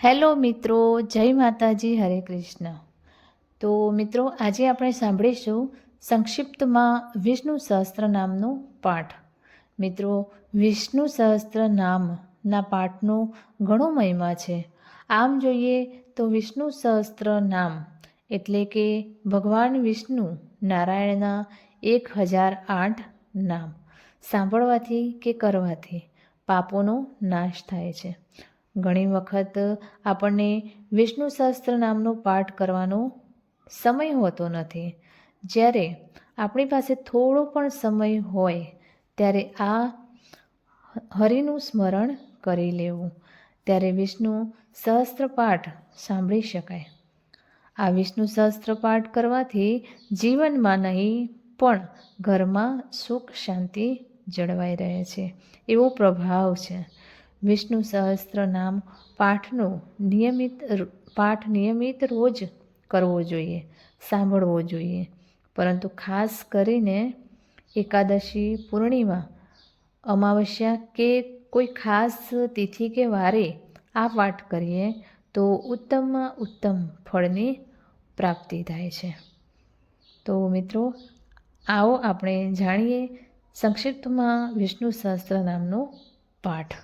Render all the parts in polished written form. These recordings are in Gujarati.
હેલો મિત્રો, જય માતાજી, હરે કૃષ્ણ. તો મિત્રો, આજે આપણે સાંભળીશું સંક્ષિપ્તમાં વિષ્ણુ સહસ્ત્ર નામનો પાઠ. મિત્રો, વિષ્ણુ સહસ્ત્ર નામના પાઠનો ઘણો મહિમા છે. આમ જોઈએ તો વિષ્ણુ સહસ્ત્ર નામ એટલે કે ભગવાન વિષ્ણુ નારાયણના 1008 નામ સાંભળવાથી કે કરવાથી પાપોનો નાશ થાય છે. ઘણી વખત આપણને વિષ્ણુ સહસ્ત્ર નામનો પાઠ કરવાનો સમય હોતો નથી. જ્યારે આપણી પાસે થોડો પણ સમય હોય ત્યારે આ હરિનું સ્મરણ કરી લેવું, ત્યારે વિષ્ણુ સહસ્ત્ર પાઠ સાંભળી શકાય. આ વિષ્ણુ સહસ્ત્ર પાઠ કરવાથી જીવનમાં નહીં પણ ઘરમાં સુખ શાંતિ જળવાઈ રહે છે, એવો પ્રભાવ છે. વિષ્ણુ સહસ્ત્ર નામ પાઠનો નિયમિત રોજ કરવો જોઈએ, સાંભળવો જોઈએ. પરંતુ ખાસ કરીને એકાદશી, પૂર્ણિમા, અમાવસ્યા કે કોઈ ખાસ તિથિ કે વારે આ પાઠ કરીએ તો ઉત્તમમાં ઉત્તમ ફળની પ્રાપ્તિ થાય છે. તો મિત્રો, આવો આપણે જાણીએ સંક્ષિપ્તમાં વિષ્ણુ સહસ્ત્ર નામનો પાઠ.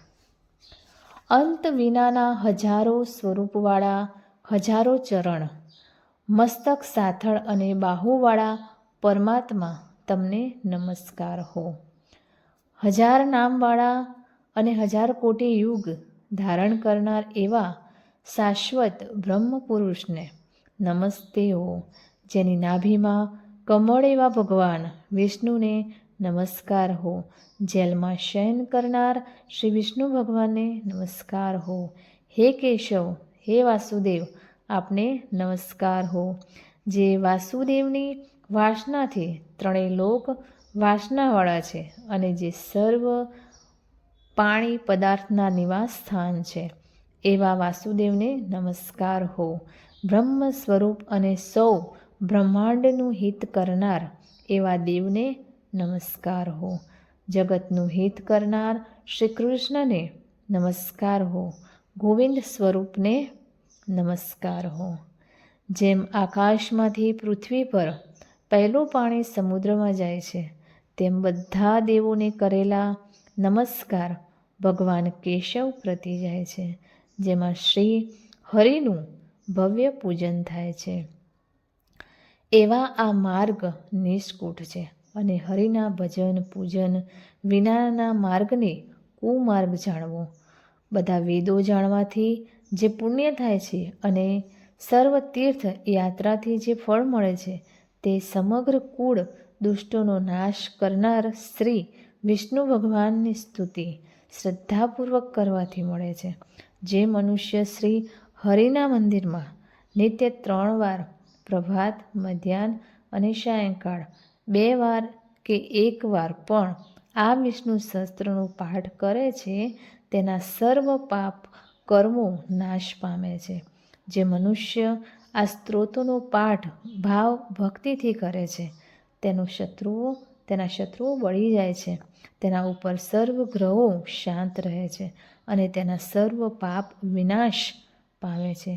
અંત વિનાના હજારો સ્વરૂપવાળા હજારો ચરણ, મસ્તક સાથળ અને બાહુવાળા પરમાત્મા તમને નમસ્કાર હો. 1000 નામવાળા અને 1000 કોટી યુગ ધારણ કરનાર એવા શાશ્વત બ્રહ્મ પુરુષને નમસ્તે હો. જેની નાભીમાં કમળ એવા ભગવાન વિષ્ણુને નમસ્કાર હો. જેલમાં શયન કરનાર શ્રી વિષ્ણુ ભગવાનને નમસ્કાર હો. હે કેશવ, હે વાસુદેવ, આપને નમસ્કાર હો. જે વાસુદેવની વાસનાથી ત્રણેય લોક વાસનાવાળા છે અને જે સર્વ પાણી પદાર્થના નિવાસ સ્થાન છે, એવા વાસુદેવને નમસ્કાર હો. બ્રહ્મ સ્વરૂપ અને સૌ બ્રહ્માંડનું હિત કરનાર એવા દેવને નમસ્કાર હો. જગતનું હિત કરનાર શ્રી કૃષ્ણને નમસ્કાર હો. ગોવિંદ સ્વરૂપને નમસ્કાર હો. જેમ આકાશમાંથી પૃથ્વી પર પહેલું પાણી સમુદ્રમાં જાય છે, તેમ બધા દેવોને કરેલા નમસ્કાર ભગવાન કેશવ પ્રતિ જાય છે, જેમાં શ્રી હરિનું ભવ્ય પૂજન થાય છે. એવા આ માર્ગ નિષ્કૂટ છે અને હરિના ભજન પૂજન વિનાના માર્ગને કુમાર્ગ જાણવો. બધા વેદો જાણવાથી જે પુણ્ય થાય છે અને સર્વ તીર્થ યાત્રાથી જે ફળ મળે છે, તે સમગ્ર કુળ દુષ્ટોનો નાશ કરનાર શ્રી વિષ્ણુ ભગવાનની સ્તુતિ શ્રદ્ધાપૂર્વક કરવાથી મળે છે. જે મનુષ્ય શ્રી હરિના મંદિરમાં નિત્ય 3 વાર પ્રભાત, મધ્યાહ્ન અને સાયંકાળ 2 વાર કે 1 વાર પણ આ વિષ્ણુ સહસ્ત્રનો પાઠ કરે છે, તેના સર્વ પાપ કર્મો નાશ પામે છે. જે મનુષ્ય આ સ્ત્રોતોનો પાઠ ભાવ ભક્તિથી કરે છે, તેના શત્રુઓ બળી જાય છે, તેના ઉપર સર્વ ગ્રહો શાંત રહે છે અને તેના સર્વ પાપ વિનાશ પામે છે.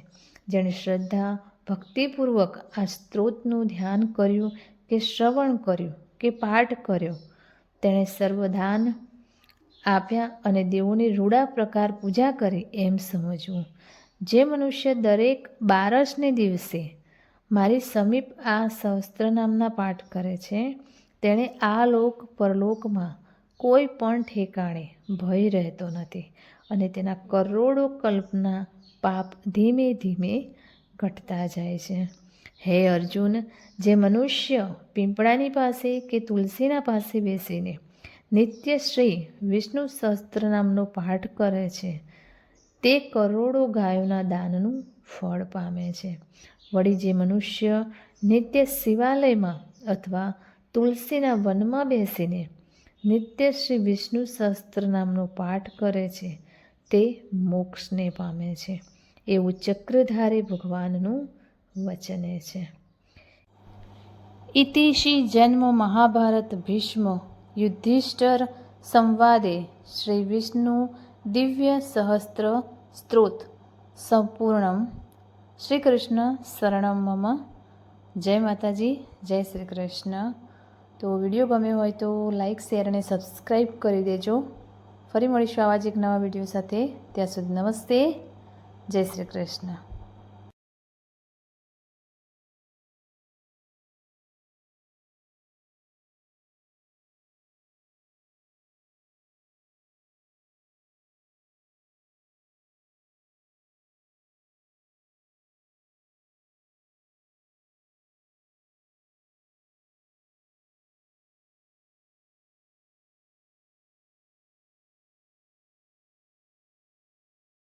જેણે શ્રદ્ધા ભક્તિપૂર્વક આ સ્ત્રોતનું ધ્યાન કર્યું કે શ્રવણ કર્યું કે પાઠ કર્યો, તેણે સર્વદાન આપ્યા અને દેવોની રૂડા પ્રકાર પૂજા કરી એમ સમજવું. જે મનુષ્ય દરેક 12ને દિવસે મારી સમીપ આ સહસ્ત્ર નામના પાઠ કરે છે, તેણે આ લોક પરલોકમાં કોઈ પણ ઠેકાણે ભય રહેતો નથી અને તેના કરોડો કલ્પના પાપ ધીમે ધીમે ઘટતા જાય છે. હે અર્જુન, જે મનુષ્ય પીપળાની પાસે કે તુલસીના પાસે બેસીને નિત્ય શ્રી વિષ્ણુ સહસ્ત્ર નામનો પાઠ કરે છે, તે કરોડો ગાયોના દાનનું ફળ પામે છે. વળી જે મનુષ્ય નિત્ય શિવાલયમાં અથવા તુલસીના વનમાં બેસીને નિત્ય શ્રી વિષ્ણુ સહસ્ત્ર નામનો પાઠ કરે છે, તે મોક્ષને પામે છે, એવું ચક્રધારી ભગવાનનું વચન છે. ઇતિ શ્રી જન્મ મહાભારત ભીષ્મ યુધિષ્ઠર સંવાદે શ્રી વિષ્ણુ દિવ્ય સહસ્ત્ર સ્ત્રોત સંપૂર્ણમ. શ્રી કૃષ્ણ શરણમ મમ. જય માતાજી, જય શ્રી કૃષ્ણ. તો વિડીયો ગમ્યો હોય તો લાઈક, શેર અને સબસ્ક્રાઈબ કરી દેજો. ફરી મળીશું આવા જ એક નવા વિડીયો સાથે. ત્યાં સુધી નમસ્તે, જય શ્રી કૃષ્ણ.